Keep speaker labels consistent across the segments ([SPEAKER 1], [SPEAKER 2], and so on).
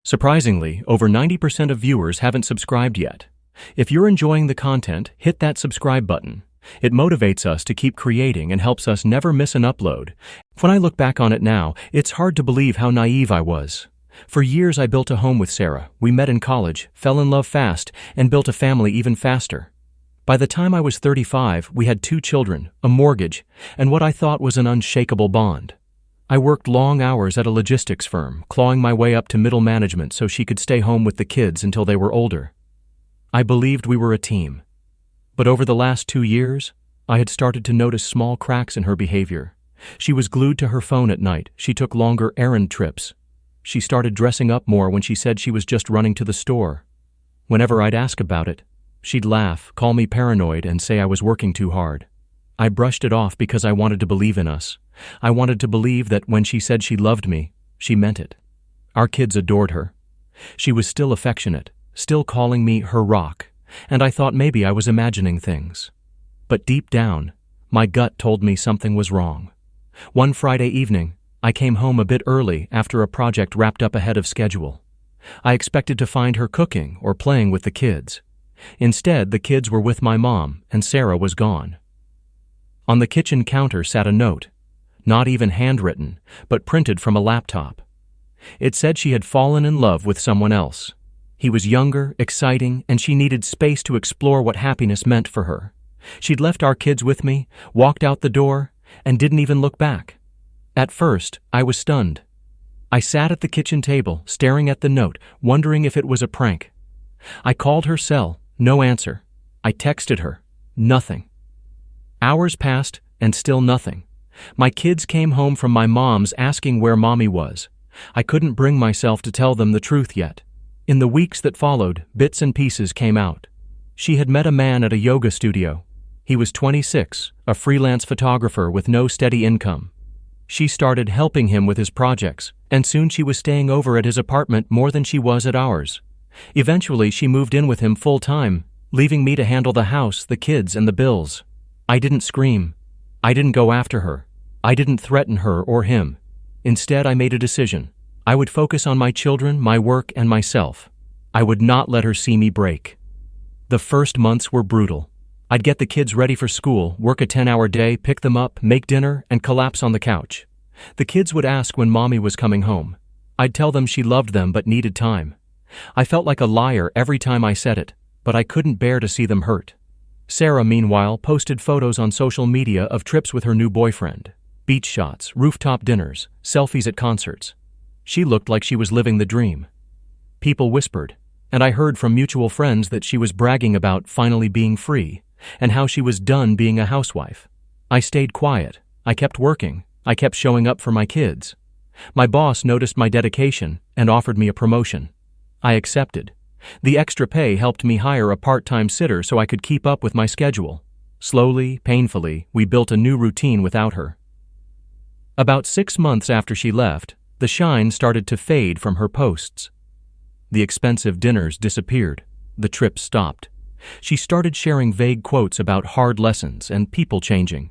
[SPEAKER 1] Surprisingly, over 90% of viewers haven't subscribed yet. If you're enjoying the content, hit that subscribe button. It motivates us to keep creating and helps us never miss an upload. When I look back on it now, it's hard to believe how naive I was. For years I built a home with Sarah. We met in college, fell in love fast, and built a family even faster. By the time I was 35, we had 2 children, a mortgage, and what I thought was an unshakable bond. I worked long hours at a logistics firm, clawing my way up to middle management so she could stay home with the kids until they were older. I believed we were a team. But over the last 2 years, I had started to notice small cracks in her behavior. She was glued to her phone at night. She took longer errand trips. She started dressing up more when she said she was just running to the store. Whenever I'd ask about it, she'd laugh, call me paranoid, and say I was working too hard. I brushed it off because I wanted to believe in us. I wanted to believe that when she said she loved me, she meant it. Our kids adored her. She was still affectionate, still calling me her rock, and I thought maybe I was imagining things. But deep down, my gut told me something was wrong. One Friday evening, I came home a bit early after a project wrapped up ahead of schedule. I expected to find her cooking or playing with the kids. Instead, the kids were with my mom, and Sarah was gone. On the kitchen counter sat a note, not even handwritten, but printed from a laptop. It said she had fallen in love with someone else. He was younger, exciting, and she needed space to explore what happiness meant for her. She'd left our kids with me, walked out the door, and didn't even look back. At first, I was stunned. I sat at the kitchen table, staring at the note, wondering if it was a prank. I called her cell, no answer. I texted her, nothing. Hours passed, and still nothing. My kids came home from my mom's asking where mommy was. I couldn't bring myself to tell them the truth yet. In the weeks that followed, bits and pieces came out. She had met a man at a yoga studio. He was 26, a freelance photographer with no steady income. She started helping him with his projects, and soon she was staying over at his apartment more than she was at ours. Eventually, she moved in with him full-time, leaving me to handle the house, the kids, and the bills. I didn't scream. I didn't go after her. I didn't threaten her or him. Instead, I made a decision. I would focus on my children, my work, and myself. I would not let her see me break. The first months were brutal. I'd get the kids ready for school, work a 10-hour day, pick them up, make dinner, and collapse on the couch. The kids would ask when mommy was coming home. I'd tell them she loved them but needed time. I felt like a liar every time I said it, but I couldn't bear to see them hurt. Sarah, meanwhile, posted photos on social media of trips with her new boyfriend. Beach shots, rooftop dinners, selfies at concerts. She looked like she was living the dream. People whispered, and I heard from mutual friends that she was bragging about finally being free, and how she was done being a housewife. I stayed quiet. I kept working. I kept showing up for my kids. My boss noticed my dedication and offered me a promotion. I accepted. The extra pay helped me hire a part-time sitter so I could keep up with my schedule. Slowly, painfully, we built a new routine without her. About 6 months after she left, the shine started to fade from her posts. The expensive dinners disappeared. The trips stopped. She started sharing vague quotes about hard lessons and people changing.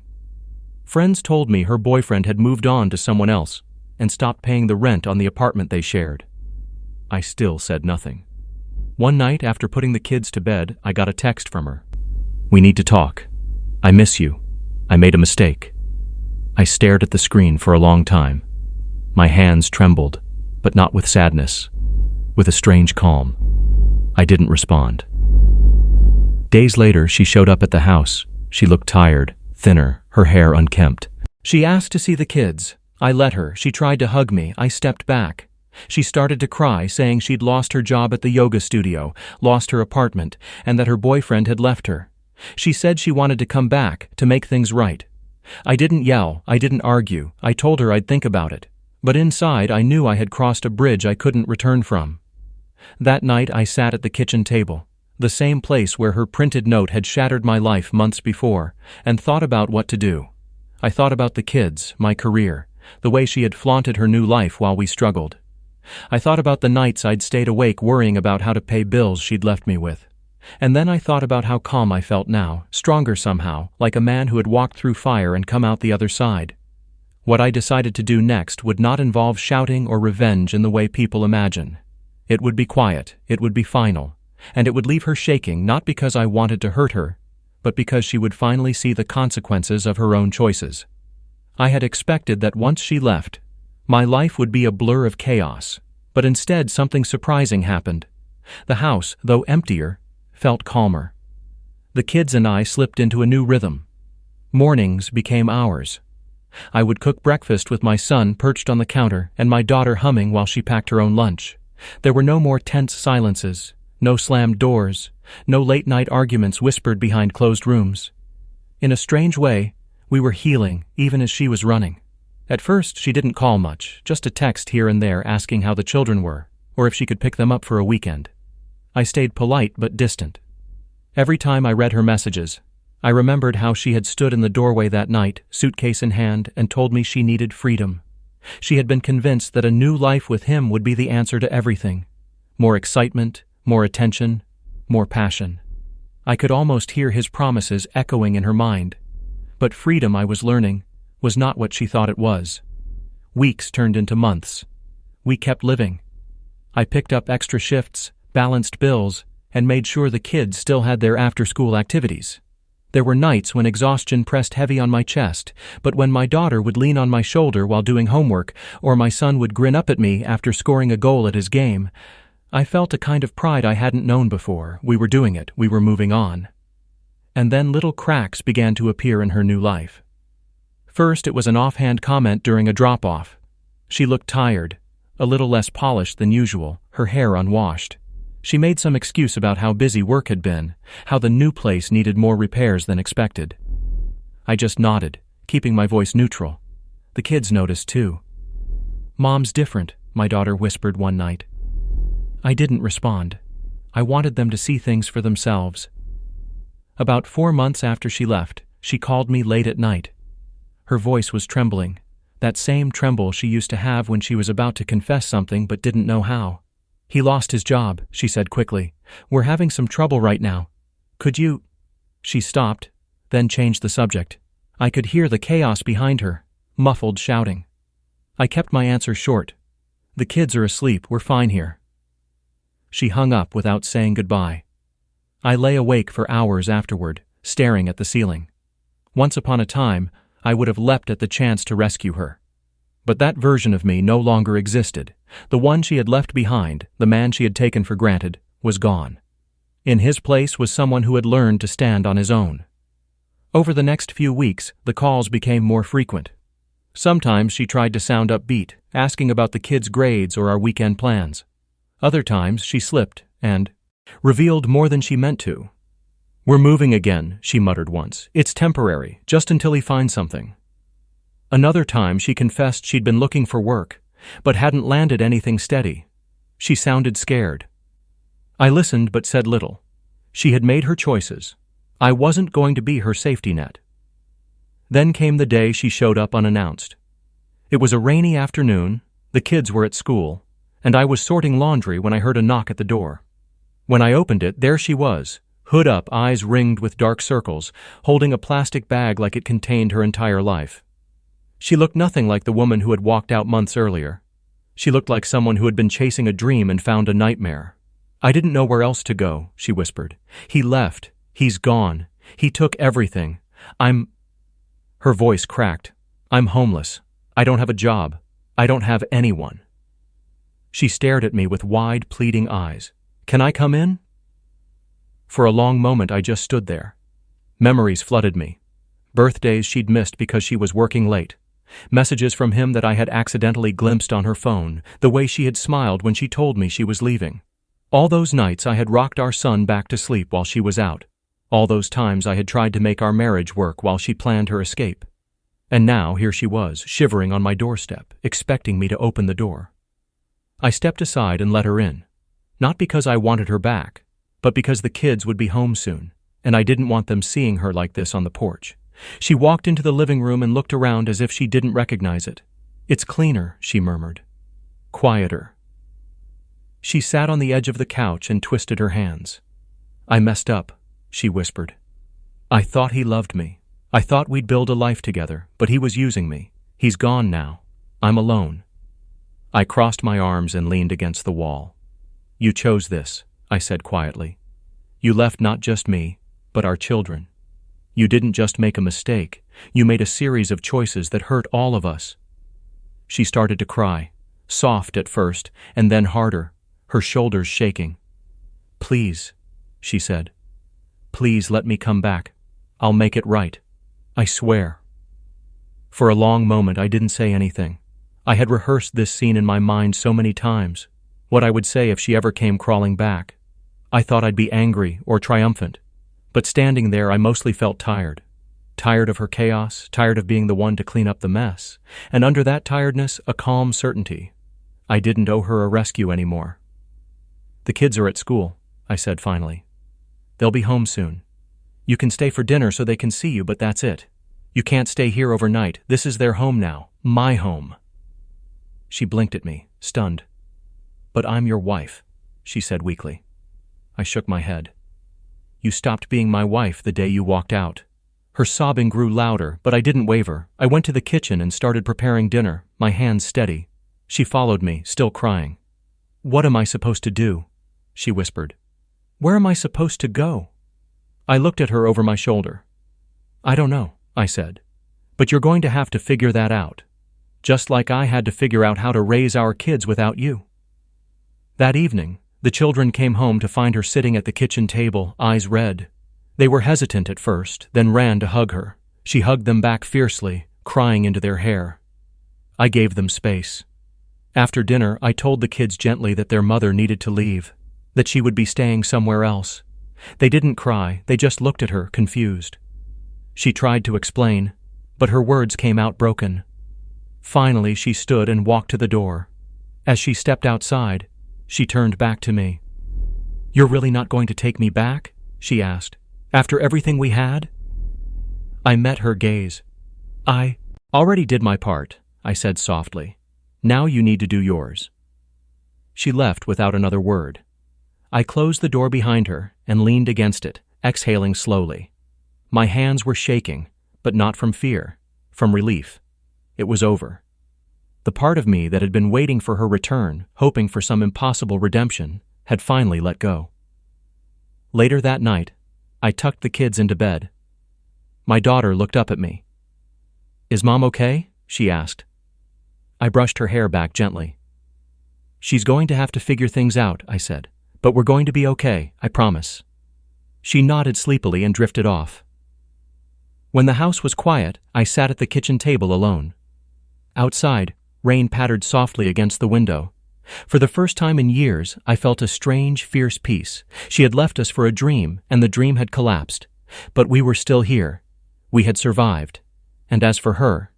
[SPEAKER 1] Friends told me her boyfriend had moved on to someone else and stopped paying the rent on the apartment they shared. I still said nothing. One night, after putting the kids to bed, I got a text from her. "We need to talk. I miss you. I made a mistake." I stared at the screen for a long time. My hands trembled, but not with sadness, with a strange calm. I didn't respond. Days later, she showed up at the house. She looked tired, thinner, her hair unkempt. She asked to see the kids. I let her. She tried to hug me. I stepped back. She started to cry, saying she'd lost her job at the yoga studio, lost her apartment, and that her boyfriend had left her. She said she wanted to come back, to make things right. I didn't yell. I didn't argue. I told her I'd think about it. But inside, I knew I had crossed a bridge I couldn't return from. That night, I sat at the kitchen table, the same place where her printed note had shattered my life months before, and thought about what to do. I thought about the kids, my career, the way she had flaunted her new life while we struggled. I thought about the nights I'd stayed awake worrying about how to pay bills she'd left me with. And then I thought about how calm I felt now, stronger somehow, like a man who had walked through fire and come out the other side. What I decided to do next would not involve shouting or revenge in the way people imagine. It would be quiet, it would be final, and it would leave her shaking not because I wanted to hurt her, but because she would finally see the consequences of her own choices. I had expected that once she left, my life would be a blur of chaos, but instead something surprising happened. The house, though emptier, felt calmer. The kids and I slipped into a new rhythm. Mornings became ours. I would cook breakfast with my son perched on the counter and my daughter humming while she packed her own lunch. There were no more tense silences, no slammed doors, no late-night arguments whispered behind closed rooms. In a strange way, we were healing even as she was running. At first, she didn't call much, just a text here and there asking how the children were, or if she could pick them up for a weekend. I stayed polite but distant. Every time I read her messages, I remembered how she had stood in the doorway that night, suitcase in hand, and told me she needed freedom. She had been convinced that a new life with him would be the answer to everything. More excitement, more attention, more passion. I could almost hear his promises echoing in her mind. But freedom, I was learning, was not what she thought it was. Weeks turned into months. We kept living. I picked up extra shifts, balanced bills, and made sure the kids still had their after-school activities. There were nights when exhaustion pressed heavy on my chest, but when my daughter would lean on my shoulder while doing homework, or my son would grin up at me after scoring a goal at his game, I felt a kind of pride I hadn't known before. We were doing it, we were moving on. And then little cracks began to appear in her new life. First, it was an offhand comment during a drop-off. She looked tired, a little less polished than usual, her hair unwashed. She made some excuse about how busy work had been, how the new place needed more repairs than expected. I just nodded, keeping my voice neutral. The kids noticed too. "Mom's different," my daughter whispered one night. I didn't respond. I wanted them to see things for themselves. About 4 months after she left, she called me late at night. Her voice was trembling, that same tremble she used to have when she was about to confess something but didn't know how. "He lost his job," she said quickly. "We're having some trouble right now. Could you—" She stopped, then changed the subject. I could hear the chaos behind her, muffled shouting. I kept my answer short. "The kids are asleep, we're fine here." She hung up without saying goodbye. I lay awake for hours afterward, staring at the ceiling. Once upon a time, I would have leapt at the chance to rescue her. But that version of me no longer existed. The one she had left behind, the man she had taken for granted, was gone. In his place was someone who had learned to stand on his own. Over the next few weeks, the calls became more frequent. Sometimes she tried to sound upbeat, asking about the kids' grades or our weekend plans. Other times she slipped and revealed more than she meant to. "We're moving again," she muttered once. "It's temporary, just until he finds something." Another time she confessed she'd been looking for work, but hadn't landed anything steady. She sounded scared. I listened but said little. She had made her choices. I wasn't going to be her safety net. Then came the day she showed up unannounced. It was a rainy afternoon, the kids were at school, and I was sorting laundry when I heard a knock at the door. When I opened it, there she was, hood up, eyes ringed with dark circles, holding a plastic bag like it contained her entire life. She looked nothing like the woman who had walked out months earlier. She looked like someone who had been chasing a dream and found a nightmare. "I didn't know where else to go," she whispered. "He left. He's gone. He took everything. Her voice cracked. "I'm homeless. I don't have a job. I don't have anyone." She stared at me with wide, pleading eyes. "Can I come in?" For a long moment I just stood there. Memories flooded me. Birthdays she'd missed because she was working late. Messages from him that I had accidentally glimpsed on her phone, the way she had smiled when she told me she was leaving. All those nights I had rocked our son back to sleep while she was out. All those times I had tried to make our marriage work while she planned her escape. And now here she was, shivering on my doorstep, expecting me to open the door. I stepped aside and let her in. Not because I wanted her back, but because the kids would be home soon, and I didn't want them seeing her like this on the porch. She walked into the living room and looked around as if she didn't recognize it. "It's cleaner," she murmured. "Quieter." She sat on the edge of the couch and twisted her hands. "I messed up," she whispered. "I thought he loved me. I thought we'd build a life together, but he was using me. He's gone now. I'm alone." I crossed my arms and leaned against the wall. You chose this, I said quietly. You left not just me, but our children. You didn't just make a mistake, you made a series of choices that hurt all of us. She started to cry, soft at first, and then harder, her shoulders shaking. Please, she said. Please let me come back. I'll make it right. I swear. For a long moment I didn't say anything. I had rehearsed this scene in my mind so many times, what I would say if she ever came crawling back. I thought I'd be angry or triumphant, but standing there I mostly felt tired. Tired of her chaos, tired of being the one to clean up the mess, and under that tiredness, a calm certainty. I didn't owe her a rescue anymore. The kids are at school, I said finally. They'll be home soon. You can stay for dinner so they can see you, but that's it. You can't stay here overnight. This is their home now. My home. She blinked at me, stunned. But I'm your wife, she said weakly. I shook my head. You stopped being my wife the day you walked out. Her sobbing grew louder, but I didn't waver. I went to the kitchen and started preparing dinner, my hands steady. She followed me, still crying. What am I supposed to do? She whispered. Where am I supposed to go? I looked at her over my shoulder. I don't know, I said. But you're going to have to figure that out. Just like I had to figure out how to raise our kids without you. That evening, the children came home to find her sitting at the kitchen table, eyes red. They were hesitant at first, then ran to hug her. She hugged them back fiercely, crying into their hair. I gave them space. After dinner, I told the kids gently that their mother needed to leave, that she would be staying somewhere else. They didn't cry, they just looked at her, confused. She tried to explain, but her words came out broken. Finally, she stood and walked to the door. As she stepped outside, she turned back to me. You're really not going to take me back? She asked. After everything we had? I met her gaze. I already did my part, I said softly. Now you need to do yours. She left without another word. I closed the door behind her and leaned against it, exhaling slowly. My hands were shaking, but not from fear, from relief. It was over. The part of me that had been waiting for her return, hoping for some impossible redemption, had finally let go. Later that night, I tucked the kids into bed. My daughter looked up at me. Is Mom okay? She asked. I brushed her hair back gently. She's going to have to figure things out, I said, but we're going to be okay, I promise. She nodded sleepily and drifted off. When the house was quiet, I sat at the kitchen table alone. Outside, rain pattered softly against the window. For the first time in years, I felt a strange, fierce peace. She had left us for a dream, and the dream had collapsed. But we were still here. We had survived. And as for her,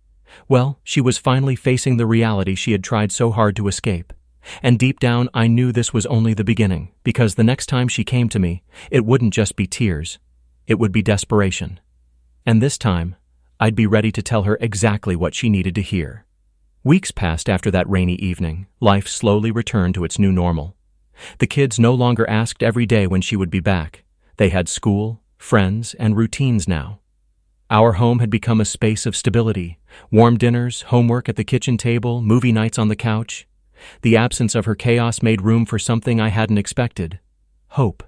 [SPEAKER 1] well, she was finally facing the reality she had tried so hard to escape. And deep down, I knew this was only the beginning, because the next time she came to me, it wouldn't just be tears. It would be desperation. And this time, I'd be ready to tell her exactly what she needed to hear. Weeks passed after that rainy evening. Life slowly returned to its new normal. The kids no longer asked every day when she would be back. They had school, friends, and routines now. Our home had become a space of stability. Warm dinners, homework at the kitchen table, movie nights on the couch. The absence of her chaos made room for something I hadn't expected. Hope.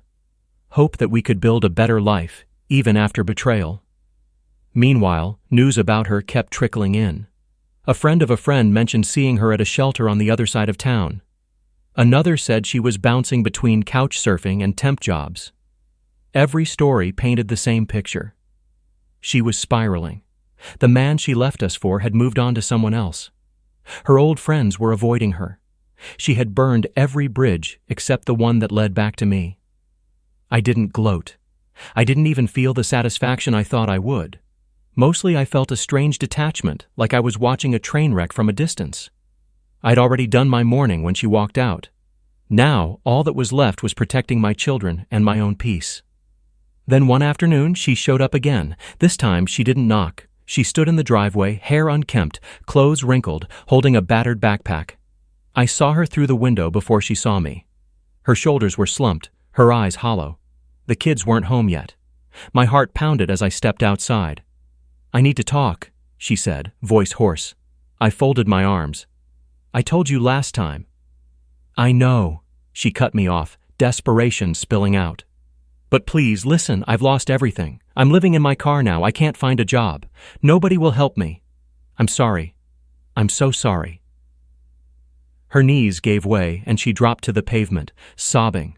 [SPEAKER 1] Hope that we could build a better life, even after betrayal. Meanwhile, news about her kept trickling in. A friend of a friend mentioned seeing her at a shelter on the other side of town. Another said she was bouncing between couch surfing and temp jobs. Every story painted the same picture. She was spiraling. The man she left us for had moved on to someone else. Her old friends were avoiding her. She had burned every bridge except the one that led back to me. I didn't gloat. I didn't even feel the satisfaction I thought I would. Mostly I felt a strange detachment, like I was watching a train wreck from a distance. I'd already done my mourning when she walked out. Now, all that was left was protecting my children and my own peace. Then one afternoon, she showed up again. This time, she didn't knock. She stood in the driveway, hair unkempt, clothes wrinkled, holding a battered backpack. I saw her through the window before she saw me. Her shoulders were slumped, her eyes hollow. The kids weren't home yet. My heart pounded as I stepped outside. I need to talk, she said, voice hoarse. I folded my arms. I told you last time. I know, She cut me off, desperation spilling out. But please, listen, I've lost everything. I'm living in my car now. I can't find a job. Nobody will help me. I'm sorry. I'm so sorry. Her knees gave way and she dropped to the pavement, sobbing.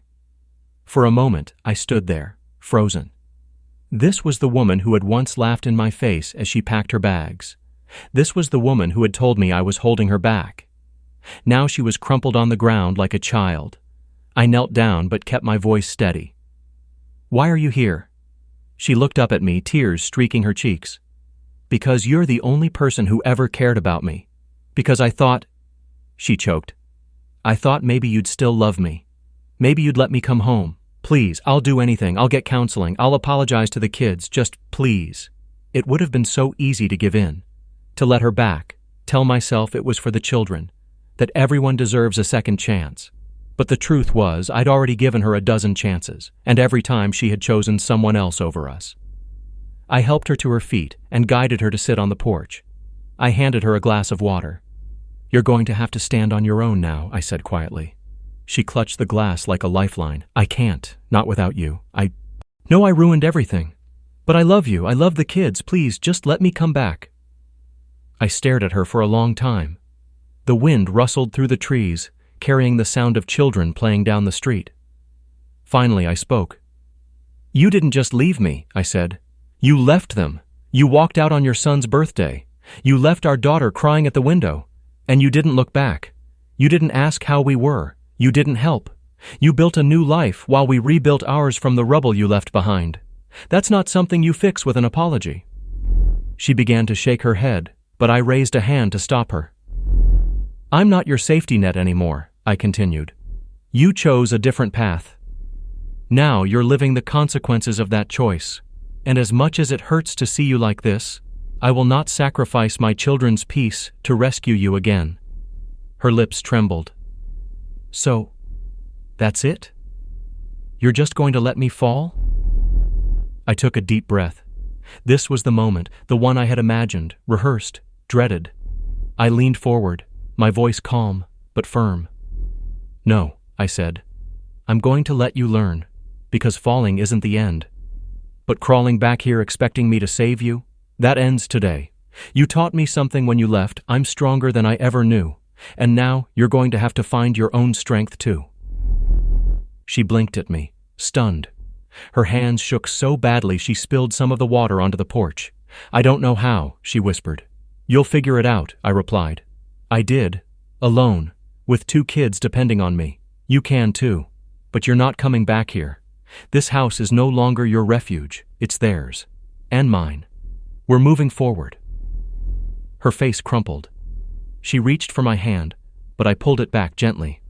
[SPEAKER 1] For a moment, I stood there, frozen. This was the woman who had once laughed in my face as she packed her bags. This was the woman who had told me I was holding her back. Now she was crumpled on the ground like a child. I knelt down but kept my voice steady. Why are you here? She looked up at me, tears streaking her cheeks. Because you're the only person who ever cared about me. Because I thought, she choked, I thought maybe you'd still love me. Maybe you'd let me come home. Please, I'll do anything. I'll get counseling. I'll apologize to the kids. Just please. It would have been so easy to give in. To let her back. Tell myself it was for the children. That everyone deserves a second chance. But the truth was, I'd already given her a dozen chances, and every time she had chosen someone else over us. I helped her to her feet and guided her to sit on the porch. I handed her a glass of water. You're going to have to stand on your own now, I said quietly. She clutched the glass like a lifeline. I can't, not without you. I ruined everything. But I love you, I love the kids, please just let me come back. I stared at her for a long time. The wind rustled through the trees, carrying the sound of children playing down the street. Finally, I spoke. You didn't just leave me, I said. You left them. You walked out on your son's birthday. You left our daughter crying at the window. And you didn't look back. You didn't ask how we were. You didn't help. You built a new life while we rebuilt ours from the rubble you left behind. That's not something you fix with an apology. She began to shake her head, but I raised a hand to stop her. I'm not your safety net anymore, I continued. You chose a different path. Now you're living the consequences of that choice. And as much as it hurts to see you like this, I will not sacrifice my children's peace to rescue you again. Her lips trembled. So, that's it? You're just going to let me fall? I took a deep breath. This was the moment, the one I had imagined, rehearsed, dreaded. I leaned forward, my voice calm, but firm. No, I said. I'm going to let you learn, because falling isn't the end. But crawling back here expecting me to save you, that ends today. You taught me something when you left. I'm stronger than I ever knew. And now you're going to have to find your own strength too. She blinked at me, stunned. Her hands shook so badly she spilled some of the water onto the porch. I don't know how, she whispered. You'll figure it out, I replied. I did, alone, with 2 kids depending on me. You can too, but you're not coming back here. This house is no longer your refuge, it's theirs. And mine. We're moving forward. Her face crumpled. She reached for my hand, but I pulled it back gently.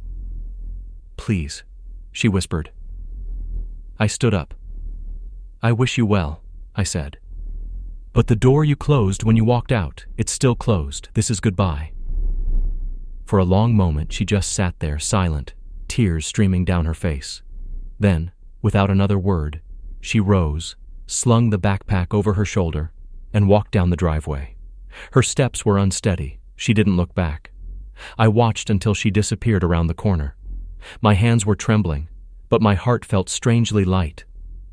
[SPEAKER 1] Please, she whispered. I stood up. I wish you well, I said. But the door you closed when you walked out, it's still closed. This is goodbye. For a long moment, she just sat there, silent, tears streaming down her face. Then, without another word, she rose, slung the backpack over her shoulder, and walked down the driveway. Her steps were unsteady. She didn't look back. I watched until she disappeared around the corner. My hands were trembling, but my heart felt strangely light.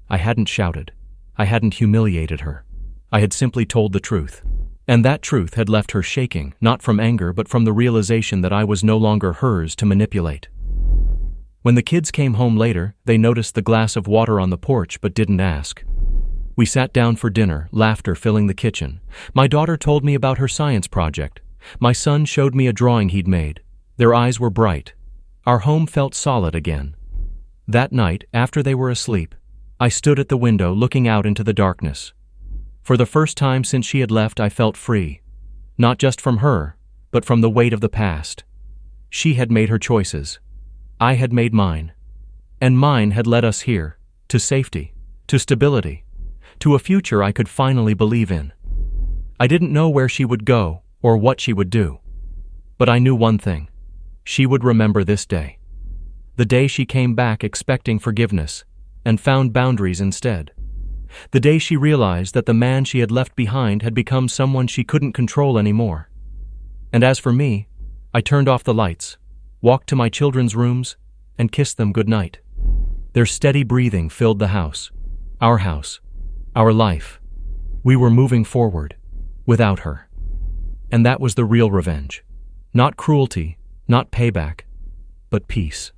[SPEAKER 1] I hadn't shouted. I hadn't humiliated her. I had simply told the truth. And that truth had left her shaking, not from anger, but from the realization that I was no longer hers to manipulate. When the kids came home later, they noticed the glass of water on the porch but didn't ask. We sat down for dinner, laughter filling the kitchen. My daughter told me about her science project. My son showed me a drawing he'd made. Their eyes were bright. Our home felt solid again. That night, after they were asleep, I stood at the window looking out into the darkness. For the first time since she had left, I felt free. Not just from her, but from the weight of the past. She had made her choices. I had made mine. And mine had led us here, to safety, to stability, to a future I could finally believe in. I didn't know where she would go, or what she would do. But I knew one thing. She would remember this day. The day she came back expecting forgiveness, and found boundaries instead. The day she realized that the man she had left behind had become someone she couldn't control anymore. And as for me, I turned off the lights, walked to my children's rooms, and kissed them goodnight. Their steady breathing filled the house, our life. We were moving forward, without her. And that was the real revenge. Not cruelty, not payback, but peace.